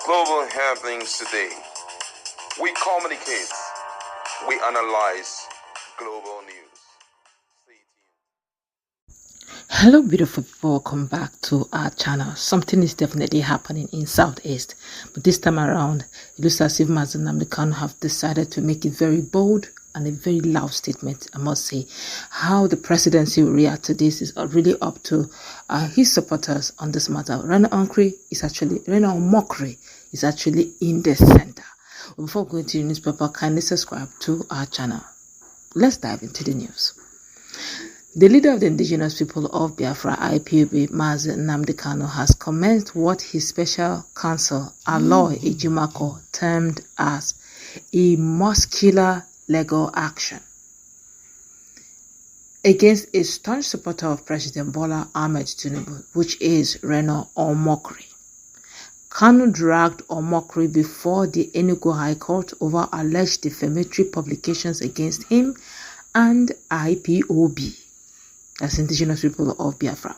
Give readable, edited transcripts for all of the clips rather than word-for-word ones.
Global happenings today. We communicate. We analyze global news. Stay tuned. Hello beautiful people, welcome back to our channel. Something is definitely happening in Southeast, but this time around it looks as if Nnamdi Kanu have decided to make it very bold and a very loud statement. I must say, how the presidency will react to this is really up to his supporters on this matter. Reno omokri is actually in the center. Before going to the newspaper, kindly subscribe to our channel. Let's dive into the news. The leader of the indigenous people of Biafra, ipob, Nnamdi Kanu, has commenced what his special counsel, Aloy Ejimako, termed as a muscular legal action against a staunch supporter of President Bola Ahmed Tinubu, which is Reno omokri. Kanu dragged omokri before the Enugu High Court over alleged defamatory publications against him and ipob, as indigenous people of Biafra.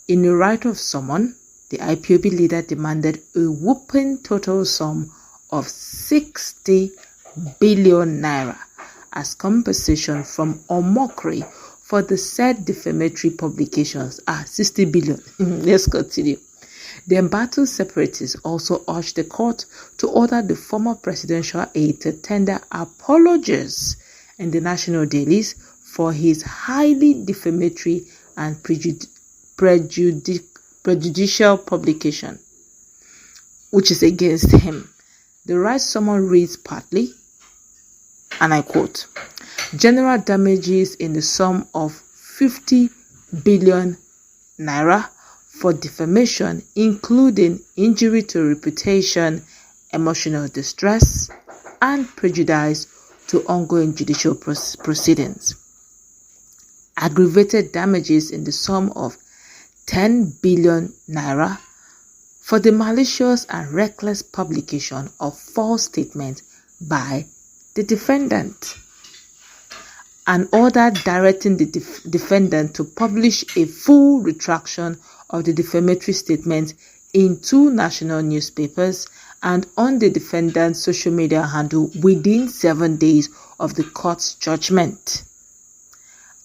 In a right of summon, the ipob leader demanded a whopping total sum of 60 billion naira as compensation from omokri for the said defamatory publications. 60 billion. Let's continue. The embattled separatists also urged the court to order the former presidential aide to tender apologies in the national dailies for his highly defamatory and prejudicial publication, which is against him. The right summon reads partly, and I quote, general damages in the sum of 50 billion naira for defamation, including injury to reputation, emotional distress, and prejudice to ongoing judicial proceedings. Aggravated damages in the sum of 10 billion naira for the malicious and reckless publication of false statements by the defendant. An order directing the defendant to publish a full retraction of the defamatory statement in 2 national newspapers and on the defendant's social media handle within 7 days of the court's judgment.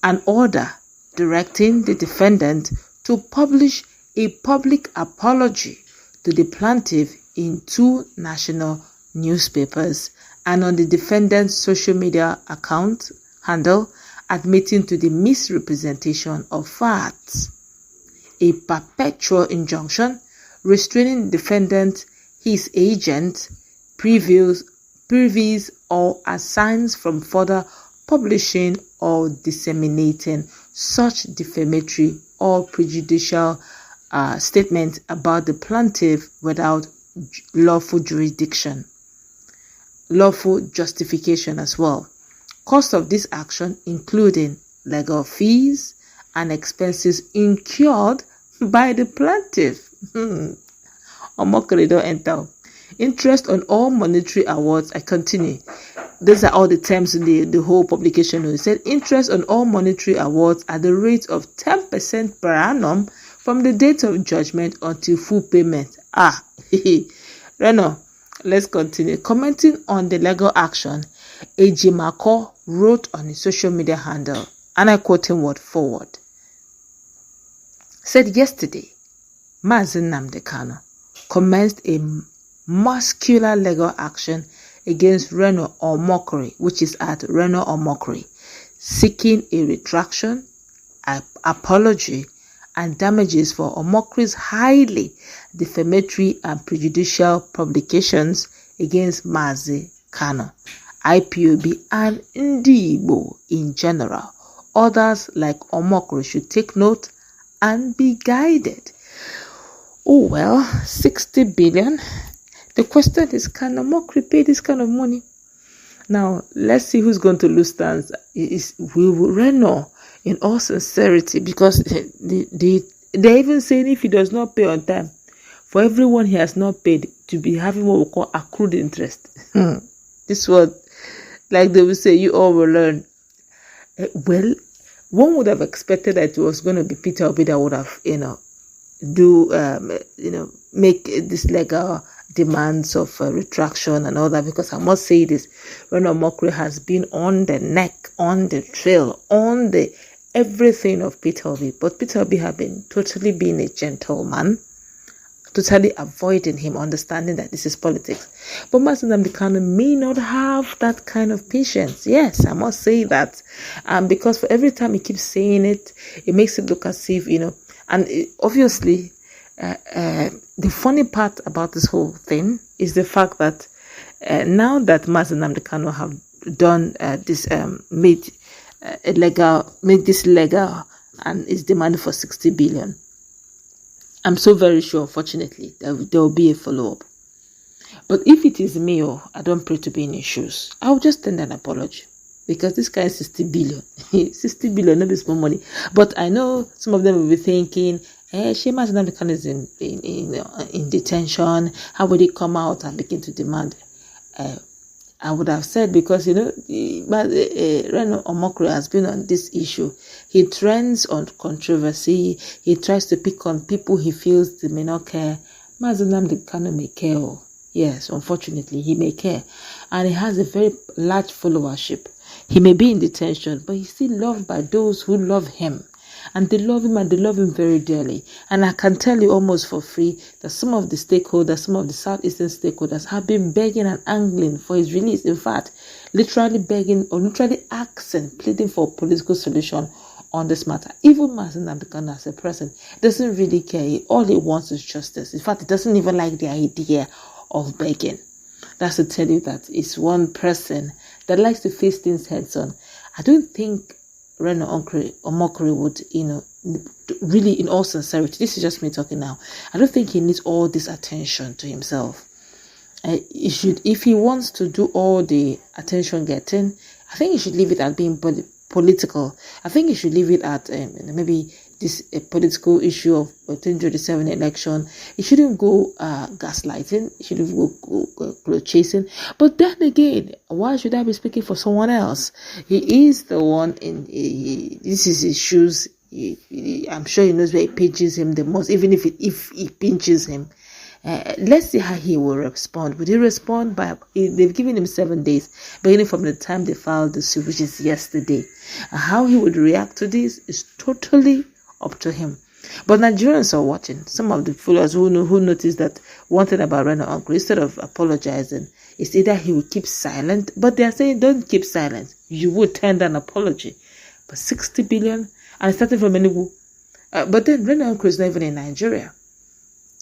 An order directing the defendant to publish a public apology to the plaintiff in 2 national newspapers and on the defendant's social media account handle, admitting to the misrepresentation of facts. A perpetual injunction restraining the defendant, his agent, privies or assigns from further publishing or disseminating such defamatory or prejudicial statements about the plaintiff without lawful justification as well. Cost of this action including legal fees and expenses incurred by the plaintiff. Omokri don't enter. Interest on all monetary awards. I continue. These are all the terms in the whole publication. It said interest on all monetary awards at the rate of 10% per annum from the date of judgment until full payment. Reno, let's continue. Commenting on the legal action, Ejimako wrote on his social media handle, and I quote him word for word. Said yesterday, Nnamdi Kanu commenced a muscular legal action against Reno omokri, which is at Reno omokri, seeking a retraction, apology, and damages for omokri's highly defamatory and prejudicial publications against Nnamdi Kanu, ipob, and Ndi Igbo in general. Others like omokri should take note and be guided. Oh well, 60 billion. The question is, can omokri pay this kind of money? Now, let's see who's going to lose stands. Will Reno, in all sincerity, because they're even saying if he does not pay on time, for everyone he has not paid, to be having what we call accrued interest. This was, like they will say, you all will learn. Well, one would have expected that it was going to be Peter Obi that would have, make this legal demands of retraction and all that, because I must say this, Reno Omokri has been on the neck, on the trail, on the everything of Peter Obi, but Peter Obi have been totally being a gentleman, totally avoiding him, understanding that this is politics. But Nnamdi Kanu may not have that kind of patience. Yes, I must say that. Because for every time he keeps saying it, it makes it look as if, and obviously, the funny part about this whole thing is the fact that now that Nnamdi Kanu have done this, made this legal and is demanding for 60 billion. I'm so very sure, unfortunately, that there will be a follow-up. But if it is me, I don't pray to be in his shoes, I will just send an apology. Because this guy is 60 billion. 60 billion, not small money. But I know some of them will be thinking, Shema Nnamdi Kanu is in detention. How would he come out and begin to demand? I would have said, because, Reno Omokri has been on this issue. He trends on controversy. He tries to pick on people he feels they may not care. Nnamdi Kanu may care. Yes, unfortunately, he may care. And he has a very large followership. He may be in detention, but he's still loved by those who love him. And they love him, and they love him very dearly. And I can tell you almost for free that some of the stakeholders, some of the Southeastern stakeholders have been begging and angling for his release. In fact, literally begging or literally asking, pleading for a political solution on this matter. Even Nnamdi Kanu as a person doesn't really care. All he wants is justice. In fact, he doesn't even like the idea of begging. That's to tell you that it's one person that likes to face things heads on. I don't think Reno Omokri would, really, in all sincerity, this is just me talking now, I don't think he needs all this attention to himself. He should, if he wants to do all the attention getting, I think he should leave it at being political. I think he should leave it at maybe this political issue of 2027 election. He shouldn't go gaslighting. He shouldn't go chasing. But then again, why should I be speaking for someone else? He is the one in. This is his shoes. I'm sure he knows where it pinches him the most. Even if he pinches him, let's see how he will respond. Would he respond by? They've given him 7 days, beginning from the time they filed the suit, which is yesterday. How he would react to this is totally up to him. But Nigerians are watching. Some of the followers who noticed that one thing about Reno Omokri, instead of apologizing, is either he will keep silent, but they are saying don't keep silent. You would tender an apology. But 60 billion, and starting from Enugu. But then Reno Omokri is not even in Nigeria.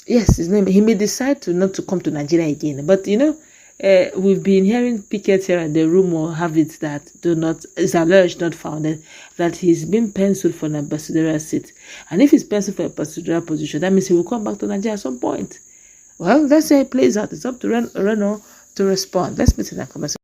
Yes, his name. He may decide not to come to Nigeria again. But we've been hearing pickets here and the rumor have it that is alleged, not founded, that he's been penciled for an ambassadorial seat. And if he's penciled for a ambassadorial position, that means he will come back to Nigeria at some point. Well, let's say it plays out. It's up to Reno to respond. Let's put in a comment.